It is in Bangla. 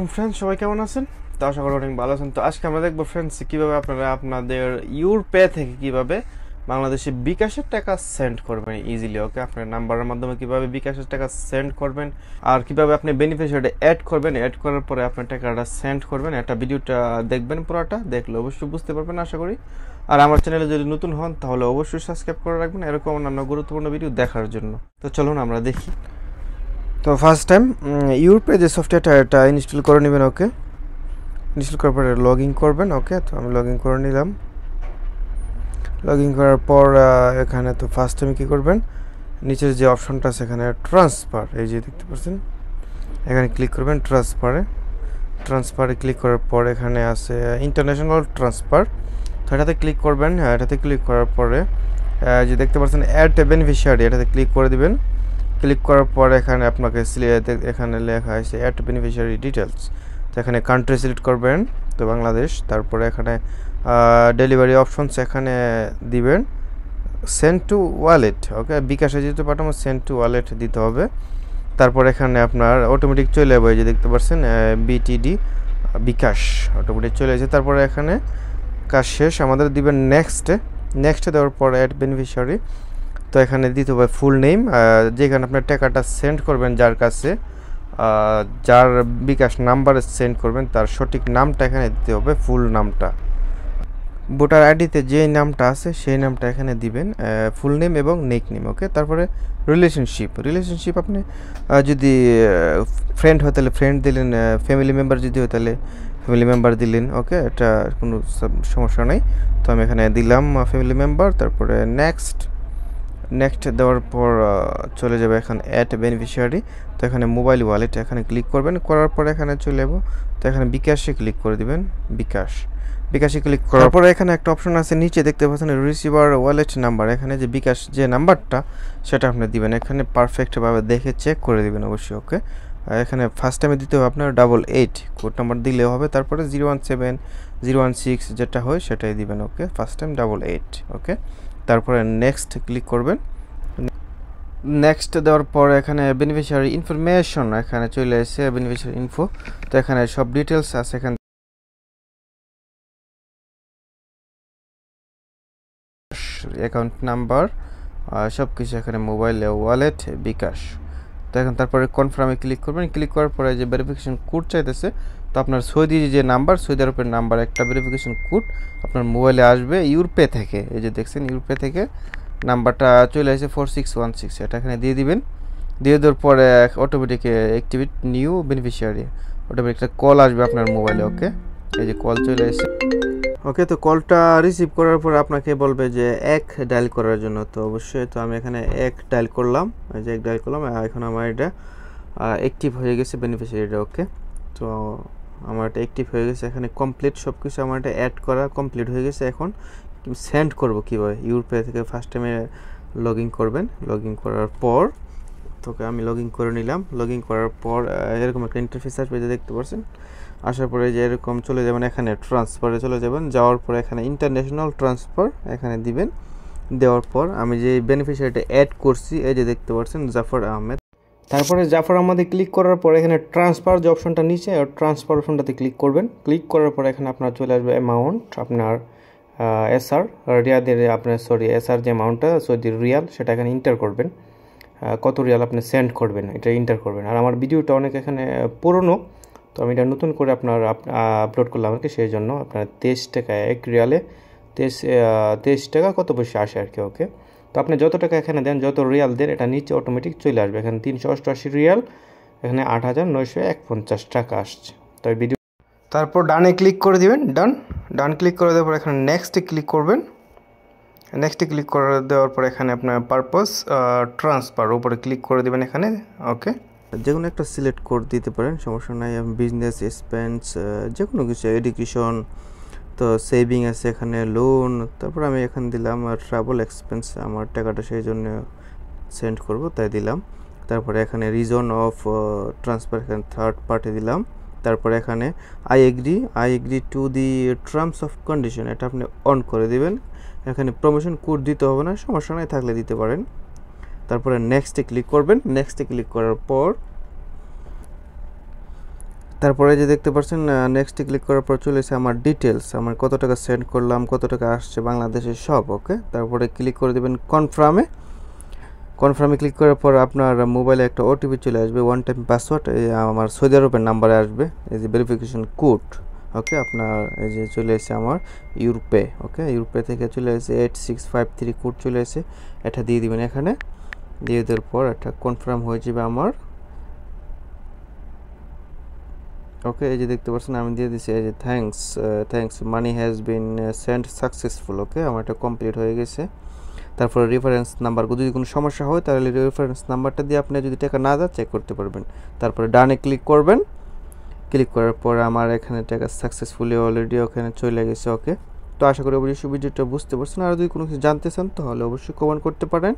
फ्रेंड्स সবাই কেমন আছেন? তো আশা করি অনেক ভালো আছেন। তো আজকে আমরা দেখব ফ্রেন্ডস কিভাবে আপনারা আপনাদের ইউরপে থেকে কিভাবে বাংলাদেশে বিকাশের টাকা সেন্ড করবেন ইজিলি। ওকে, আপনার নাম্বারের মাধ্যমে কিভাবে বিকাশের টাকা সেন্ড করবেন আর কিভাবে আপনি বেনিফিশিয়ারি অ্যাড করবেন, অ্যাড করার পরে আপনার টাকাটা সেন্ড করবেন। এটা ভিডিওটা দেখবেন, পুরোটা দেখলে অবশ্যই বুঝতে পারবেন আশা করি। আর আমার চ্যানেলে যদি নতুন হন তাহলে অবশ্যই সাবস্ক্রাইব করে রাখবেন এরকম অন্যান্য গুরুত্বপূর্ণ ভিডিও দেখার জন্য। তো চলুন আমরা দেখি। তো ফার্স্ট টাইম ইউরপে যে সফটওয়্যারটা এটা ইনস্টল করে নেবেন। ওকে, ইনস্টল করার পরে লগ ইন করবেন। ওকে, তো আমি লগ ইন করে নিলাম। লগ ইন করার পর এখানে তো ফার্স্ট টাইম কী করবেন, নিচের যে অপশনটা আছে এখানে ট্রান্সফার, এই যে দেখতে পাচ্ছেন, এখানে ক্লিক করবেন। ট্রান্সফারে ক্লিক করার পর এখানে আছে ইন্টারন্যাশনাল ট্রান্সফার, তো এটাতে ক্লিক করবেন। এটাতে ক্লিক করার পরে যে দেখতে পাচ্ছেন অ্যাড বেনিফিশিয়ারি, এটাতে ক্লিক করে দিবেন। ক্লিক করার পর এখানে আপনাকে এখানে লেখা আছে অ্যাড বেনিফিশিয়ারি ডিটেলস, তো এখানে কান্ট্রি সিলেক্ট করবেন, তো বাংলাদেশ। তারপরে এখানে ডেলিভারি অপশনস এখানে দিবেন সেন্ড টু ওয়ালেট। ওকে, বিকাশে যেহেতু পাঠাবো সেন্ড টু ওয়ালেট দিতে হবে। তারপর এখানে আপনার অটোমেটিক চলে যাবে, যে দেখতে পাচ্ছেন বিটিডি বিকাশ অটোমেটিক চলে আসে। তারপরে এখানে কাজ শেষ, আমাদের দিবেন নেক্সটে দেওয়ার পর অ্যাড বেনিফিশিয়ারি, তো এখানে দিতে হবে ফুল নেম, যেখানে আপনার টাকাটা সেন্ড করবেন, যার কাছে যার বিকাশ নাম্বারে সেন্ড করবেন তার সঠিক নামটা এখানে দিতে হবে, ফুল নামটা। ভোটার আইডিতে যে নামটা আছে সেই নামটা এখানে দিবেন, ফুল নেম এবং নেক নেম। ওকে, তারপরে রিলেশনশিপ আপনি যদি ফ্রেন্ড হয় তাহলে ফ্রেন্ড দিলেন, ফ্যামিলি মেম্বার যদি হয় তাহলে ফ্যামিলি মেম্বার দিলেন। ওকে, এটা কোনো সমস্যা নেই। তো আমি এখানে দিলাম ফ্যামিলি মেম্বার। তারপরে নেক্সট দেওয়ার পর চলে যাবে এখন অ্যাড বেনিফিশিয়ারি, তো এখানে মোবাইল ওয়ালেট এখানে ক্লিক করবেন। করার পর এখানে চলে যাব, তো এখানে বিকাশে ক্লিক করে দিবেন। বিকাশে ক্লিক করার পরে এখানে একটা অপশন আছে নিচে দেখতে পাচ্ছেন রিসিভার ওয়ালেট নাম্বার, এখানে যে বিকাশ যে নাম্বারটা সেটা আপনি দিবেন, এখানে পারফেক্টভাবে দেখে চেক করে দিবেন অবশ্যই। ওকে, এখানে ফার্স্ট টাইমে দিতে হবে আপনার 88 কোড নাম্বার দিলেও হবে, তারপরে 017 016 যেটা হয় সেটাই দিবেন। ওকে, ফার্স্ট টাইম 88। ওকে, তারপরে নেক্সট ক্লিক করবেন। নেক্সট দেওয়ার পর এখানে বেনিফিশিয়ারি ইনফরমেশন এখানে চলে এসেছে, বেনিফিশিয়ারি ইনফো, তো এখানে সব ডিটেলস আছে, এখানে অ্যাকাউন্ট নাম্বার সব কিছু, এখানে মোবাইল ওয়ালেট বিকাশ। তো এখন তারপরে কনফার্মে ক্লিক করবেন। ক্লিক করার পরে যে ভেরিফিকেশন কোড চাইতেছে, তো আপনার সৌদি যে নাম্বার, সৌদি আরবের নাম্বার একটা ভেরিফিকেশন কোড আপনার মোবাইলে আসবে ইউরপে থেকে, এই যে দেখছেন ইউরপে থেকে নাম্বারটা চলে আসে 4616, এটা এখানে দিয়ে দিবেন। দিয়ে দেওয়ার পরে automatic activate new beneficiary, automatic একটা কল আসবে আপনার মোবাইলে। ওকে, এই যে কল চলে এসেছে। ওকে, তো কলটা রিসিভ করার পর আপনাকে বলবে যে এক ডায়াল করার জন্য, তো অবশ্যই তো আমি এখানে এক ডায়াল করলাম, এই যে এক ডায়াল করলাম। এখন আমার এটা অ্যাক্টিভ হয়ে গেছে বেনিফিশিয়ারিটা। ওকে, তো আমার এটা অ্যাক্টিভ হয়ে গেছে, এখানে কমপ্লিট সব কিছু আমার এটা অ্যাড করা কমপ্লিট হয়ে গেছে। এখন সেন্ড করব কীভাবে, ইউরপে থেকে ফার্স্ট টাইমে লগ ইন করবেন। লগ ইন করার পর তোকে আমি লগ ইন করে নিলাম। লগ ইন করার পর এরকম একটা ইন্টারফেস আসবে, যে দেখতে পাচ্ছেন। আসার পরে যে এরকম চলে যাবেন, এখানে ট্রান্সফারে চলে যাবেন। যাওয়ার পরে এখানে ইন্টারন্যাশনাল ট্রান্সফার এখানে দিবেন। দেওয়ার পর আমি যে বেনিফিশিয়ারিটা অ্যাড করছি, এই যে দেখতে পাচ্ছেন জাফর আহমেদ। তারপরে জাফর আহমেদে ক্লিক করার পর এখানে ট্রান্সফার যে অপশনটা নিচে, ট্রান্সফার অপশনটাতে ক্লিক করবেন। ক্লিক করার পর এখানে আপনার চলে আসবে অ্যামাউন্ট, আপনার এসআর রিয়াদের, আপনার এসআর যে অ্যামাউন্টটা সৌদি রিয়াল সেটা এখানে ইন্টার করবেন, কত রিয়াল আপনি সেন্ড করবেন এটা ইন্টার করবেন। আর আমার ভিডিওটা অনেক এখানে পুরনো, তো আমি এটা নতুন করে আপনার আপলোড করলাম আর কি, সেই জন্য আপনার 23 টাকা এক রিয়ালে 23 টাকা কত পয়সা আসে আর কি। ওকে, তো আপনি যত টাকা এখানে দেন, যত রিয়াল দেন, এটা নিচে অটোমেটিক চলে আসবে। এখানে 388 রিয়াল, এখানে 8951 টাকা আসছে। তো এই ভিডিও তারপর ডানে ক্লিক করে দিবেন, ডান ক্লিক করে দেওয়ার পর এখানে নেক্সটে ক্লিক করবেন। নেক্সটে ক্লিক করে দেওয়ার পর এখানে আপনার পারপাস ট্রান্সফার উপরে ক্লিক করে দেবেন এখানে। ওকে, যে কোনো একটা সিলেক্ট করে দিতে পারেন, সমস্যা নাই। বিজনেস এক্সপেন্স যে কোনো কিছু, এডুকেশন, তো সেভিং আছে এখানে, লোন, তারপর আমি এখানে দিলাম ট্রাভেল এক্সপেন্স, আমার টাকাটা সেই জন্য সেন্ড করব তাই দিলাম। তারপরে এখানে রিজন অফ ট্রান্সফার এখানে থার্ড পার্টি দিলাম। তারপরে এখানে I agree to the terms of condition, এটা আপনি অন করে দিবেন। এখানে প্রমোশন কোড দিতে হবে না, সমস্যা নাই, থাকলে দিতে পারেন। তারপরে নেক্সটে ক্লিক করবেন। নেক্সটে ক্লিক করার পর তারপরে যে দেখতে পাচ্ছেন নেক্সটে ক্লিক করার পর চলে এসে আমার ডিটেলস, আমার কত টাকা সেন্ড করলাম, কত টাকা আসছে বাংলাদেশে সব। ওকে, তারপরে ক্লিক করে দেবেন কনফার্মে। কনফার্মে ক্লিক করার পর আপনার মোবাইলে একটা ওটিপি চলে আসবে, ওয়ান টাইম পাসওয়ার্ড, আমার সৌদি আরবের নাম্বারে আসবে, এই যে ভেরিফিকেশন কোড। ওকে, আপনার এই যে চলে এসে আমার ইউরপে। ওকে, ইউরপে থেকে চলে এসে 8653 কোড চলে এসে, এটা দিয়ে দিবেন এখানে। দিয়ে দেওয়ার পর এটা কনফার্ম হয়ে যাবে আমার। ওকে, এই যে দেখতে পাচ্ছেন আমি দিয়ে দিচ্ছি, এই যে thanks money has been send successful. Okay, আমার এটা কমপ্লিট হয়ে গেছে। তারপরে রেফারেন্স নাম্বার, যদি কোনো সমস্যা হয় তাহলে রেফারেন্স নাম্বারটা দিয়ে আপনি যদি টাকা না যায় চেক করতে পারবেন। তারপরে ডানে ক্লিক করবেন। ক্লিক করার পর আমার এখানে টাকা সাকসেসফুলি অলরেডি ওখানে চলে গেছে। ওকে, তো আশা করি অবশ্যই ভিডিওটা বুঝতে পারছেন। আর যদি কোনো কিছু জানতে চান তাহলে অবশ্যই কমেন্ট করতে পারেন।